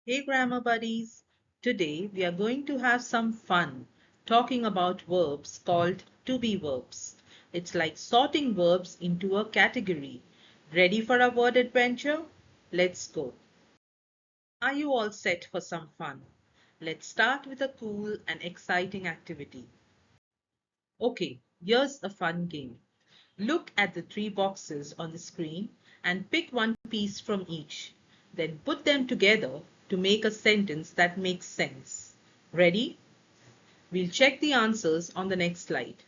Hey grammar buddies! Today we are going to have some fun talking about verbs called to be verbs. It's like sorting verbs into a category. Ready for a word adventure? Let's go. Are you all set for some fun? Let's start with a cool and exciting activity. Okay, here's a fun game. Look at the three boxes on the screen and pick one piece from each. Then put them together to make a sentence that makes sense. Ready? We'll check the answers on the next slide.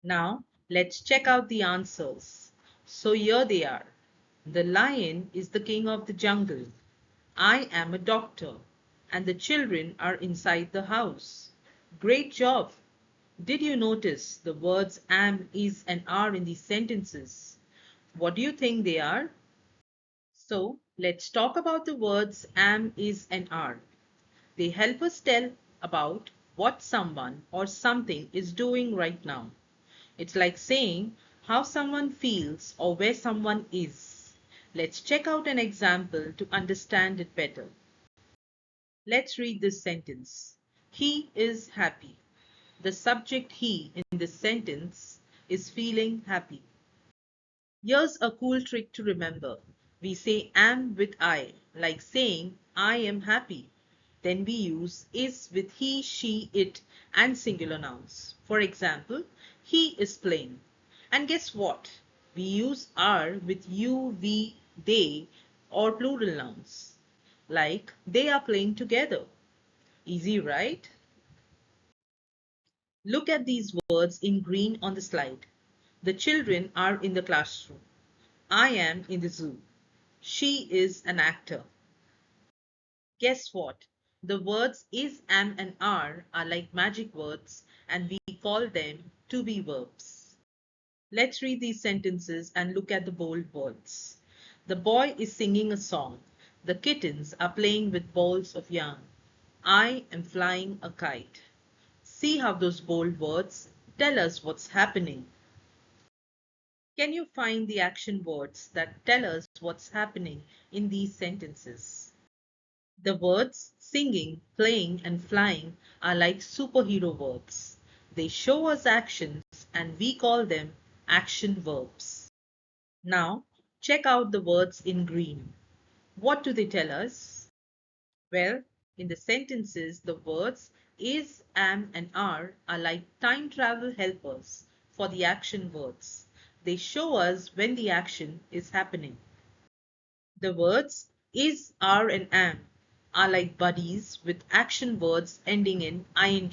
Now, let's check out the answers. So here they are. The lion is the king of the jungle. I am a doctor. And the children are inside the house. Great job! Did you notice the words am, is, and are in these sentences? What do you think they are? So let's talk about the words am, is, and are. They help us tell about what someone or something is doing right now. It's like saying how someone feels or where someone is. Let's check out an example to understand it better. Let's read this sentence. He is happy. The subject he in this sentence is feeling happy. Here's a cool trick to remember. We say am with I, like saying I am happy. Then we use is with he, she, it, and singular nouns. For example, he is playing. And guess what? We use are with you, we, they, or plural nouns. Like they are playing together. Easy, right? Look at these words in green on the slide. The children are in the classroom. I am in the zoo. She is an actor. Guess what? The words is, am, and are like magic words, and we call them to be verbs. Let's read these sentences and look at the bold words. The boy is singing a song. The kittens are playing with balls of yarn. I am flying a kite. See how those bold words tell us what's happening. Can you find the action words that tell us what's happening in these sentences? The words singing, playing, and flying are like superhero verbs. They show us actions and we call them action verbs. Now, check out the words in green. What do they tell us? Well, in the sentences, the words is, am, and are like time travel helpers for the action words. They show us when the action is happening. The words is, are, and am are like buddies with action words ending in ing.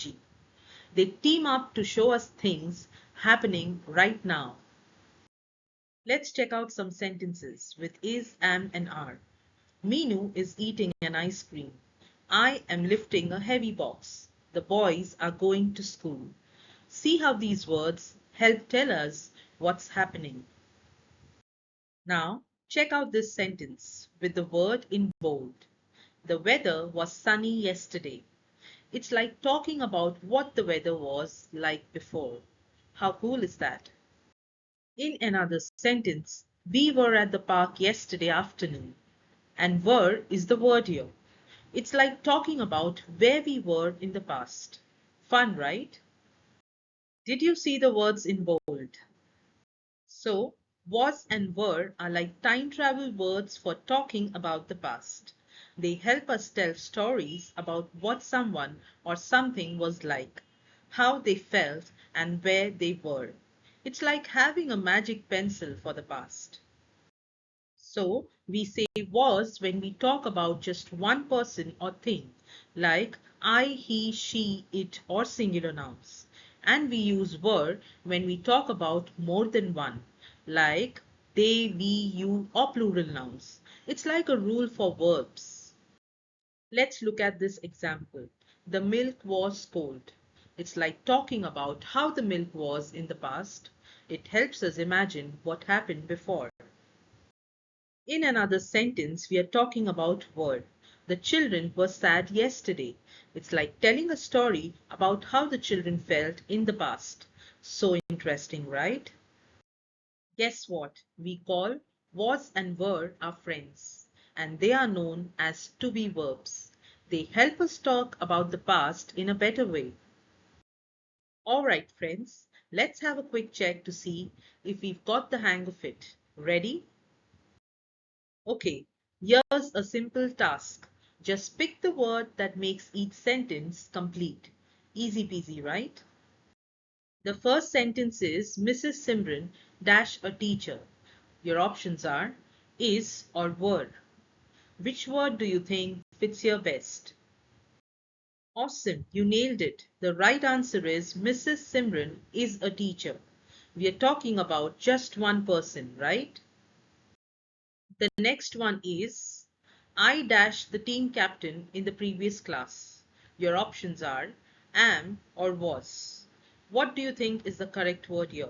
They team up to show us things happening right now. Let's check out some sentences with is, am, and are. Minu is eating an ice cream. I am lifting a heavy box. The boys are going to school. See how these words help tell us what's happening. Now, check out this sentence with the word in bold. The weather was sunny yesterday. It's like talking about what the weather was like before. How cool is that? In another sentence, we were at the park yesterday afternoon. And were is the word here. It's like talking about where we were in the past. Fun, right? Did you see the words in bold? So, was and were are like time travel words for talking about the past. They help us tell stories about what someone or something was like, how they felt, and where they were. It's like having a magic pencil for the past. So, we say was when we talk about just one person or thing, like I, he, she, it, or singular nouns. And we use were when we talk about more than one, like they, we, you, or plural nouns. It's like a rule for verbs. Let's look at this example. The milk was cold. It's like talking about how the milk was in the past. It helps us imagine what happened before. In another sentence, we are talking about were. The children were sad yesterday. It's like telling a story about how the children felt in the past. So interesting, right? Guess what? We call was and were our friends. and they are known as to be verbs. They help us talk about the past in a better way. Alright, friends, let's have a quick check to see if we've got the hang of it. Ready? Okay, here's a simple task. Just pick the word that makes each sentence complete. Easy peasy, right? The first sentence is Mrs. Simran dash a teacher. Your options are is or were. Which word do you think fits here best? Awesome, you nailed it. The right answer is Mrs. Simran is a teacher. We are talking about just one person, right? The next one is I dash the team captain in the previous class. Your options are am or was. What do you think is the correct word here?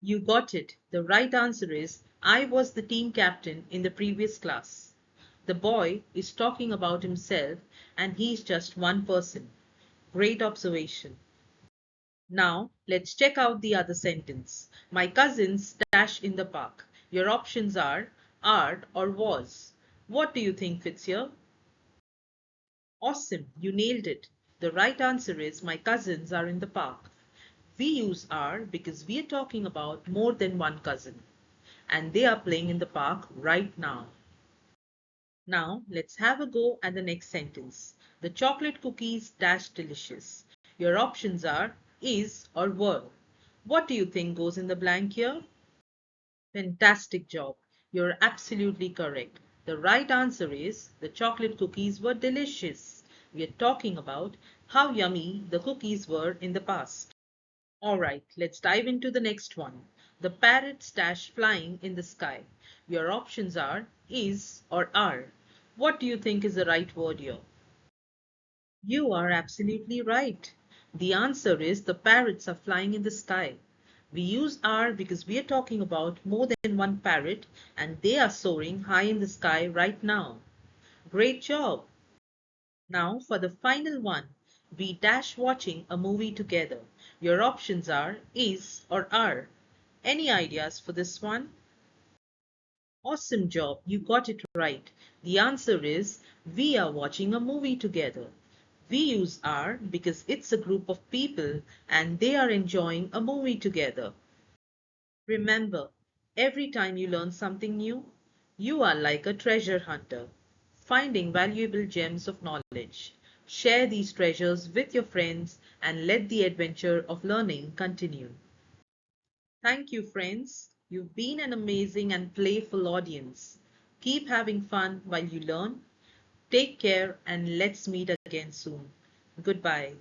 You got it. The right answer is I was the team captain in the previous class. The boy is talking about himself and he's just one person. Great observation. Now, let's check out the other sentence. My cousins dash in the park. Your options are or was. What do you think fits here? Awesome, you nailed it. The right answer is my cousins are in the park. We use are because we are talking about more than one cousin, and they are playing in the park right now. Now, let's have a go at the next sentence. The chocolate cookies dash delicious. Your options are is or were. What do you think goes in the blank here? Fantastic job. You're absolutely correct. The right answer is the chocolate cookies were delicious. We are talking about how yummy the cookies were in the past. Alright, let's dive into the next one. The parrots dash flying in the sky. Your options are is or are. What do you think is the right word here? You are absolutely right. The answer is the parrots are flying in the sky. We use are because we are talking about more than one parrot and they are soaring high in the sky right now. Great job! Now for the final one, we dash watching a movie together. Your options are is or are. Any ideas for this one? Awesome job, you got it right. The answer is we are watching a movie together. We use are because it's a group of people and they are enjoying a movie together. Remember, every time you learn something new, you are like a treasure hunter, finding valuable gems of knowledge. Share these treasures with your friends and let the adventure of learning continue. Thank you, friends. You've been an amazing and playful audience. Keep having fun while you learn. Take care and let's meet again soon. Goodbye.